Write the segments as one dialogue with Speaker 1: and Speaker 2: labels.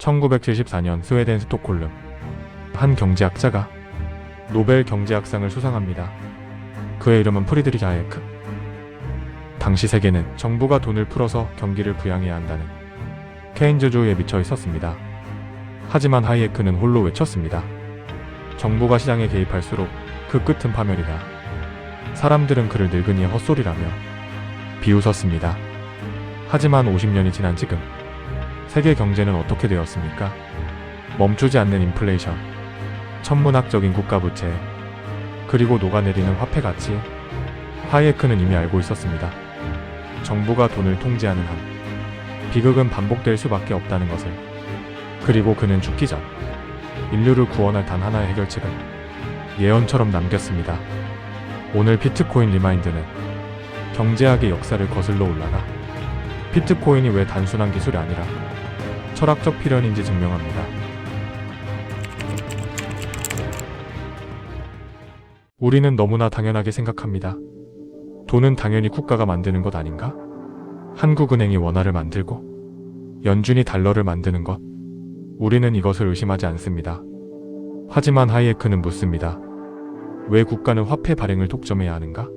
Speaker 1: 1974년 스웨덴 스톡홀름 한 경제학자가 노벨 경제학상을 수상합니다. 그의 이름은 프리드리히 하예크. 당시 세계는 정부가 돈을 풀어서 경기를 부양해야 한다는 케인즈주의에 미쳐 있었습니다. 하지만 하이에크는 홀로 외쳤습니다. 정부가 시장에 개입할수록 그 끝은 파멸이다. 사람들은 그를 늙은이의 헛소리라며 비웃었습니다. 하지만 50년이 지난 지금 세계 경제는 어떻게 되었습니까? 멈추지 않는 인플레이션, 천문학적인 국가부채, 그리고 녹아내리는 화폐 가치. 하이에크는 이미 알고 있었습니다. 정부가 돈을 통제하는 한 비극은 반복될 수밖에 없다는 것을. 그리고 그는 죽기 전 인류를 구원할 단 하나의 해결책을 예언처럼 남겼습니다. 오늘 비트코인 리마인드는 경제학의 역사를 거슬러 올라가 비트코인이 왜 단순한 기술이 아니라 철학적 필연인지 증명합니다. 우리는 너무나 당연하게 생각합니다. 돈은 당연히 국가가 만드는 것 아닌가? 한국은행이 원화를 만들고 연준이 달러를 만드는 것. 우리는 이것을 의심하지 않습니다. 하지만 하이에크는 묻습니다. 왜 국가는 화폐 발행을 독점해야 하는가?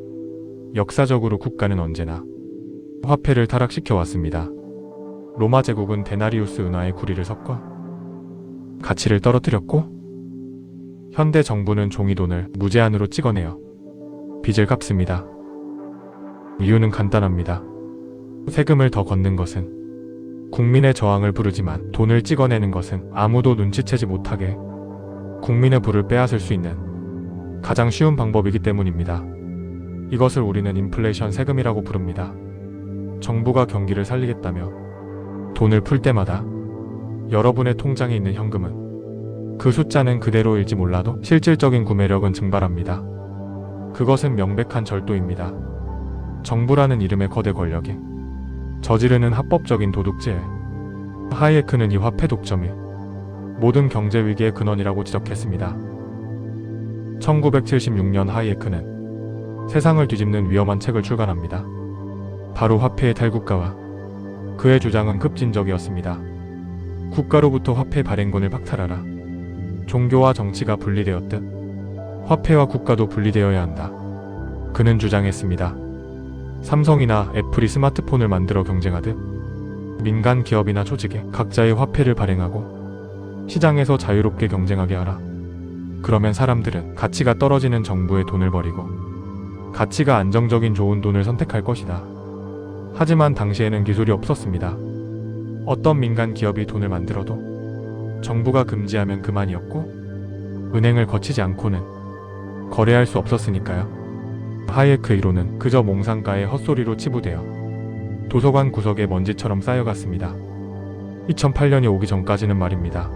Speaker 1: 역사적으로 국가는 언제나 화폐를 타락시켜 왔습니다. 로마 제국은 데나리우스 은화에 구리를 섞어 가치를 떨어뜨렸고, 현대 정부는 종이돈을 무제한으로 찍어내어 빚을 갚습니다. 이유는 간단합니다. 세금을 더 걷는 것은 국민의 저항을 부르지만 돈을 찍어내는 것은 아무도 눈치채지 못하게 국민의 부를 빼앗을 수 있는 가장 쉬운 방법이기 때문입니다. 이것을 우리는 인플레이션 세금이라고 부릅니다. 정부가 경기를 살리겠다며 돈을 풀 때마다 여러분의 통장에 있는 현금은 그 숫자는 그대로일지 몰라도 실질적인 구매력은 증발합니다. 그것은 명백한 절도입니다. 정부라는 이름의 거대 권력이 저지르는 합법적인 도둑질. 하이에크는 이 화폐 독점이 모든 경제 위기의 근원이라고 지적했습니다. 1976년 하이에크는 세상을 뒤집는 위험한 책을 출간합니다. 바로 화폐의 탈국가와. 그의 주장은 급진적이었습니다. 국가로부터 화폐 발행권을 박탈하라. 종교와 정치가 분리되었듯 화폐와 국가도 분리되어야 한다. 그는 주장했습니다. 삼성이나 애플이 스마트폰을 만들어 경쟁하듯 민간 기업이나 조직에 각자의 화폐를 발행하고 시장에서 자유롭게 경쟁하게 하라. 그러면 사람들은 가치가 떨어지는 정부의 돈을 버리고 가치가 안정적인 좋은 돈을 선택할 것이다. 하지만 당시에는 기술이 없었습니다. 어떤 민간 기업이 돈을 만들어도 정부가 금지하면 그만이었고, 은행을 거치지 않고는 거래할 수 없었으니까요. 하이에크 이론은 그저 몽상가의 헛소리로 치부되어 도서관 구석에 먼지처럼 쌓여갔습니다. 2008년이 오기 전까지는 말입니다.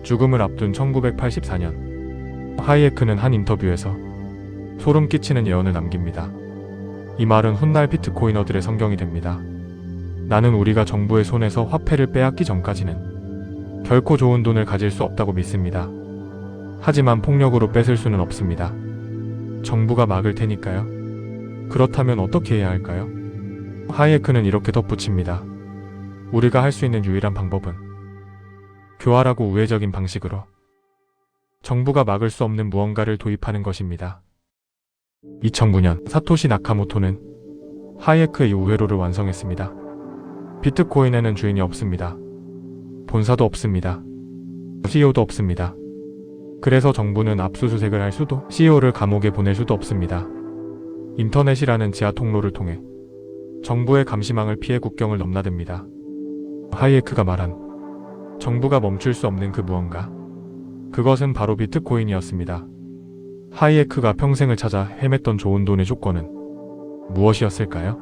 Speaker 1: 죽음을 앞둔 1984년, 하이에크는 한 인터뷰에서 소름 끼치는 예언을 남깁니다. 이 말은 훗날 비트코이너들의 성경이 됩니다. 나는 우리가 정부의 손에서 화폐를 빼앗기 전까지는 결코 좋은 돈을 가질 수 없다고 믿습니다. 하지만 폭력으로 뺏을 수는 없습니다. 정부가 막을 테니까요. 그렇다면 어떻게 해야 할까요? 하이에크는 이렇게 덧붙입니다. 우리가 할 수 있는 유일한 방법은 교활하고 우회적인 방식으로 정부가 막을 수 없는 무언가를 도입하는 것입니다. 2009년 사토시 나카모토는 하이에크의 우회로를 완성했습니다. 비트코인에는 주인이 없습니다. 본사도 없습니다. CEO도 없습니다. 그래서 정부는 압수수색을 할 수도 CEO를 감옥에 보낼 수도 없습니다. 인터넷이라는 지하 통로를 통해 정부의 감시망을 피해 국경을 넘나듭니다. 하이에크가 말한 정부가 멈출 수 없는 그 무언가, 그것은 바로 비트코인이었습니다. 하이에크가 평생을 찾아 헤맸던 좋은 돈의 조건은 무엇이었을까요?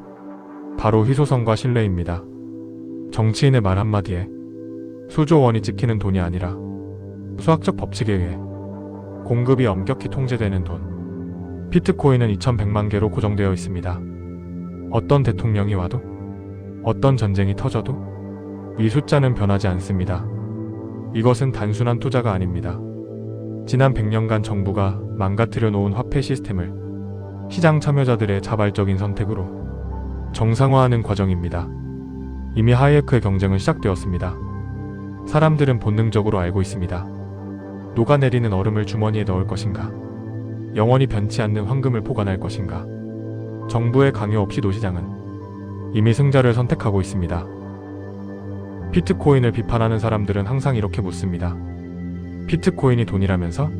Speaker 1: 바로 희소성과 신뢰입니다. 정치인의 말 한마디에 수조 원이 찍히는 돈이 아니라 수학적 법칙에 의해 공급이 엄격히 통제되는 돈. 비트코인은 2100만 개로 고정되어 있습니다. 어떤 대통령이 와도, 어떤 전쟁이 터져도 이 숫자는 변하지 않습니다. 이것은 단순한 투자가 아닙니다. 지난 100년간 정부가 망가뜨려 놓은 화폐 시스템을 시장 참여자들의 자발적인 선택으로 정상화하는 과정입니다. 이미 하이에크의 경쟁은 시작되었습니다. 사람들은 본능적으로 알고 있습니다. 녹아내리는 얼음을 주머니에 넣을 것인가? 영원히 변치 않는 황금을 보관할 것인가? 정부의 강요 없이 노시장은 이미 승자를 선택하고 있습니다. 비트코인을 비판하는 사람들은 항상 이렇게 묻습니다. 비트코인이 돈이라면서?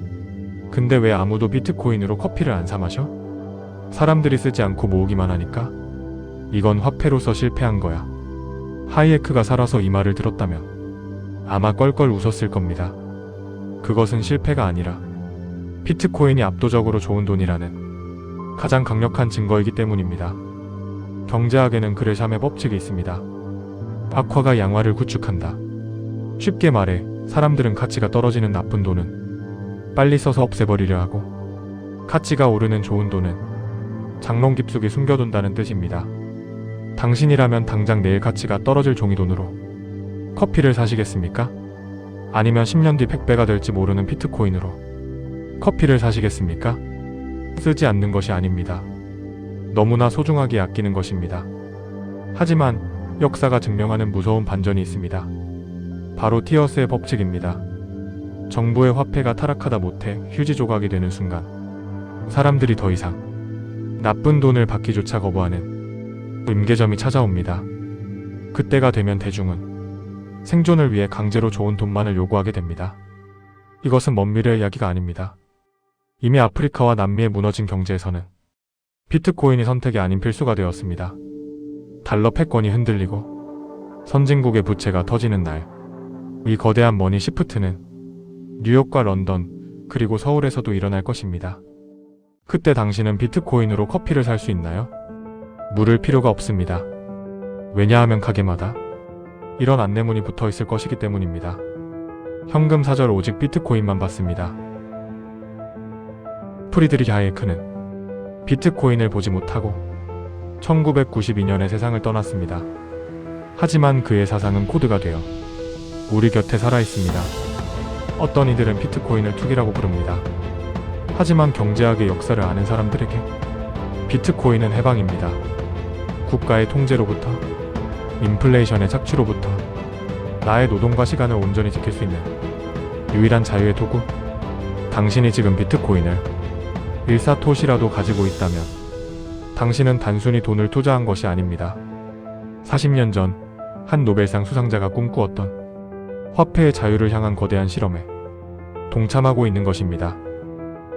Speaker 1: 근데 왜 아무도 비트코인으로 커피를 안 사 마셔? 사람들이 쓰지 않고 모으기만 하니까? 이건 화폐로서 실패한 거야. 하이에크가 살아서 이 말을 들었다면 아마 껄껄 웃었을 겁니다. 그것은 실패가 아니라 비트코인이 압도적으로 좋은 돈이라는 가장 강력한 증거이기 때문입니다. 경제학에는 그레샴의 법칙이 있습니다. 악화가 양화를 구축한다. 쉽게 말해 사람들은 가치가 떨어지는 나쁜 돈은 빨리 써서 없애버리려 하고, 가치가 오르는 좋은 돈은 장롱 깊숙이 숨겨둔다는 뜻입니다. 당신이라면 당장 내일 가치가 떨어질 종이돈으로 커피를 사시겠습니까? 아니면 10년 뒤 100배가 될지 모르는 비트코인으로 커피를 사시겠습니까? 쓰지 않는 것이 아닙니다. 너무나 소중하게 아끼는 것입니다. 하지만 역사가 증명하는 무서운 반전이 있습니다. 바로 티어스의 법칙입니다. 정부의 화폐가 타락하다 못해 휴지 조각이 되는 순간 사람들이 더 이상 나쁜 돈을 받기조차 거부하는 임계점이 찾아옵니다. 그때가 되면 대중은 생존을 위해 강제로 좋은 돈만을 요구하게 됩니다. 이것은 먼 미래의 이야기가 아닙니다. 이미 아프리카와 남미의 무너진 경제에서는 비트코인이 선택이 아닌 필수가 되었습니다. 달러 패권이 흔들리고 선진국의 부채가 터지는 날, 이 거대한 머니 시프트는 뉴욕과 런던, 그리고 서울에서도 일어날 것입니다. 그때 당신은 비트코인으로 커피를 살 수 있나요? 물을 필요가 없습니다. 왜냐하면 가게마다 이런 안내문이 붙어 있을 것이기 때문입니다. 현금 사절 오직 비트코인만 받습니다. 프리드리히 하이에크는 비트코인을 보지 못하고 1992년에 세상을 떠났습니다. 하지만 그의 사상은 코드가 되어 우리 곁에 살아있습니다. 어떤 이들은 비트코인을 투기라고 부릅니다. 하지만 경제학의 역사를 아는 사람들에게 비트코인은 해방입니다. 국가의 통제로부터, 인플레이션의 착취로부터 나의 노동과 시간을 온전히 지킬 수 있는 유일한 자유의 도구. 당신이 지금 비트코인을 일사토시라도 가지고 있다면 당신은 단순히 돈을 투자한 것이 아닙니다. 40년 전 한 노벨상 수상자가 꿈꾸었던 화폐의 자유를 향한 거대한 실험에 동참하고 있는 것입니다.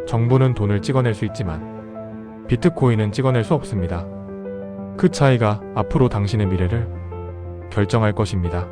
Speaker 1: 정부는 돈을 찍어낼 수 있지만 비트코인은 찍어낼 수 없습니다. 그 차이가 앞으로 당신의 미래를 결정할 것입니다.